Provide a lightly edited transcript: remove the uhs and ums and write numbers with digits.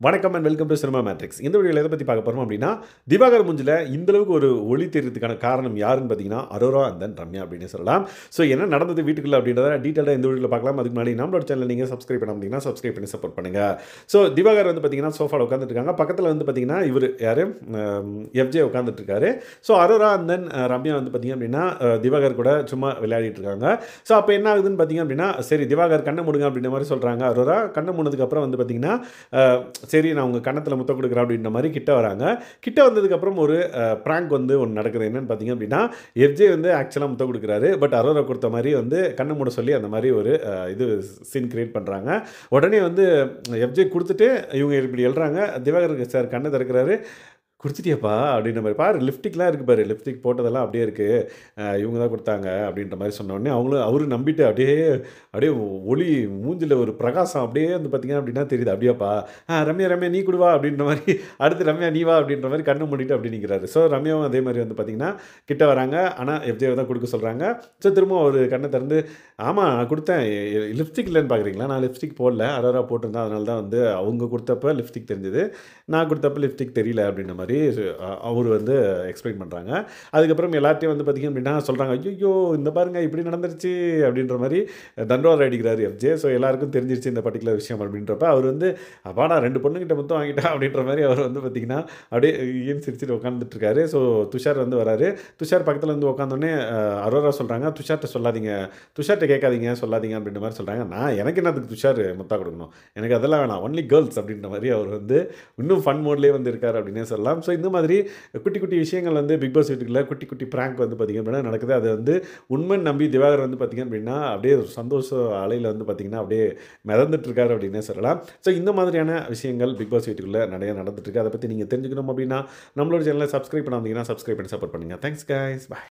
வணக்கம் and welcome to cinema matrix. இந்த வீடியோல எத பத்தி பார்க்க போறோம் அப்படின்னா, திவாகர் மூஞ்சில இந்த அளவுக்கு ஒரு ஒளி தெரியறதுக்கான காரணம் யாருன்னு பார்த்தீங்கன்னா, அரோரா அண்ட் தென் ரம்யா அப்படின்னு சொல்லலாம். ஸோ என்ன நடந்தது வீட்டுக்குள்ள அப்படின்றத டீட்டெயிலா இந்த வீடியோல பார்க்கலாம். அதுக்கு முன்னாடி நம்மளோட சேனலை நீங்க சப்ஸ்கிரைப் பண்ணாம இருந்தீங்கன்னா, சப்ஸ்கிரைப் பண்ணி சப்போர்ட் பண்ணுங்க. ஸோ திவாகர் வந்து பார்த்தீங்கன்னா, சோஃபால உட்கார்ந்துட்டு இருக்காங்க. பக்கத்துல வந்து பார்த்தீங்கன்னா, இவரு யாரு எஃப்ஜே உட்கார்ந்துட்டு இருக்காரு. So Arora and then Ramya வந்து பார்த்தீங்க அப்படின்னா, திவாகர் கூட சும்மா விளையாடிட்டு இருக்காங்க. ஸோ அப்ப என்ன ஆகுதுன்னு பார்த்தீங்க அப்படின்னா, சரி திவாகர் கண்ண மூடுங்க அப்படின்ற மாரி சொல்றாங்க. அரோரா கண்ண மூடுனதுக்கு அப்புறம் வந்து பார்த்தீங்கன்னா, சரி நான் உங்க கன்னத்துல முத்தம் குடுக்குறேன் அப்படின்ற மாரி கிட்ட வராங்க. கிட்ட வந்ததுக்கப்புறம் ஒரு பிராங்க் வந்து ஒண்ணு நடக்குது. என்னன்னு பார்த்தீங்க அப்படின்னா, எஃப்ஜே வந்து ஆக்சுவலா முத்தம் குடுக்குறாரு. பட் அரோரா குடுத்த மாரி வந்து கண்ண மூட சொல்லி அந்த மாரி ஒரு இது சீன் கிரியேட் பண்றாங்க. உடனே வந்து எஃப்ஜே குடுத்துட்டு இவங்க இப்படி எழுறாங்க. திவாகர் சார் கண்ண திறக்கிறாரு. "குடுத்துட்டியாப்பா?" அப்படின்ற மாரி. "பாரு லிப்ஸ்டிக்லாம் இருக்கு பாரு. லிப்ஸ்டிக் போட்டதெல்லாம் அப்படியே இருக்கு. இவங்க தான் குடுத்தாங்க." அப்படின்ற மாரி சொன்ன உடனே அவரும் நம்பிட்டு அப்படியே அப்படியே ஒளி மூஞ்சில ஒரு பிரகாசம் அப்படியே வந்து பார்த்தீங்க அப்படின்னா தெரியுது. "அப்படியாப்பா? ரம்யா ரம்யா நீ கூட வா." அப்படின்ற மாரி அடுத்து "ரம்யா நீ வா." அப்படின்ற மாரி கண்ண மூடிட்டு அப்படியே நிக்கிறாரு. ஸோ ரம்யாவும் அதே மாரி வந்து பார்த்தீங்கன்னா, கிட்ட வராங்க. ஆனா எஃப்ஜேவ தான் குடுக்க சொல்றாங்க. ஸோ திரும்பவும் அவரு கண்ண திறந்து, "ஆமா நான் குடுத்தேன். லிப்ஸ்டிக் இல்லன்னு பார்க்குறீங்களா? நான் லிப்ஸ்டிக் போடல. அரோரா போட்டிருந்தா. அதனால தான் வந்து அவங்க குடுத்தப்ப லிப்ஸ்டிக் தெரிஞ்சது. நான் குடுத்தப்ப லிப்ஸ்டிக் தெரியல." அப்படின்ற மாரி அவரு வந்து எக்ஸ்பிளைன் பண்றாங்க. அதுக்கப்புறம் எல்லார்ட்டயும் வந்து பார்த்தீங்க அப்படின்னா சொல்றாங்க, "ஐய்யய்யோ! இந்த பாருங்க இப்படி நடந்துருச்சு." அப்படின்ற மாரி தண்டோரா அடிக்கிறாரு எஃப்ஜே. ஸோ எல்லாருக்கும் தெரிஞ்சிருச்சு இந்த பர்ட்டிகுலர் விஷயம் அப்படின்றப்ப, அவர் வந்து அப்பாடா 2 பொண்ணுகிட்ட முத்தம் வாங்கிட்டா அப்படின்ற மாரி அவர் வந்து பார்த்தீங்கன்னா, அப்படியே ஈன்னு சிரிச்சுட்டு உட்கார்ந்துட்டு இருக்காரு. ஸோ துஷார் வந்து வராரு. துஷார் பக்கத்துல வந்து உட்காந்தோனே அரோரா சொல்றாங்க, "துஷார்ட்ட சொல்லாதீங்க. துஷார்ட்ட கேட்காதீங்க, சொல்லாதீங்க." அப்படின்ற மாரி சொல்றாங்க. எனக்கு என்னத்துக்கு துஷார் முத்தம் குடுக்கணும்? எனக்கு அதெல்லாம் வேணாம். ஒன்லி கேர்ள்ஸ் அப்படின்ற மாரி அவர் வந்து இன்னும் ஃபன் மோட்லயே வந்து இருக்காரு அப்படின்னே சொல்லலாம். ஸோ இந்த மாதிரி குட்டி, குட்டி விஷயங்கள் வந்து பிக் பாஸ் வீட்டுக்குள்ள குட்டி, குட்டி பிராங்க் வந்து பார்த்தீங்க அப்படின்னா நடக்குது. அது வந்து உண்மைன்னு நம்பி திவாகர் வந்து பார்த்தீங்க அப்படின்னா, அப்படியே ஒரு சந்தோஷ அலையில வந்து பார்த்தீங்கன்னா, அப்படியே மிதந்துட்டு இருக்காரு அப்படின்னே சொல்லலாம். ஸோ இந்த மாதிரியான விஷயங்கள் பிக் பாஸ் வீட்டுக்குள்ள நெறைய நடந்துட்டு இருக்கு. அத பத்தி நீங்க தெரிஞ்சுக்கணும் அப்படின்னா, நம்மளோட சேனல சப்ஸ்கிரைப் பண்ணாம இருந்தீங்கன்னா, சப்ஸ்கிரைப் பண்ணி சப்போர்ட் பண்ணுங்க. Thanks guys. பாய்.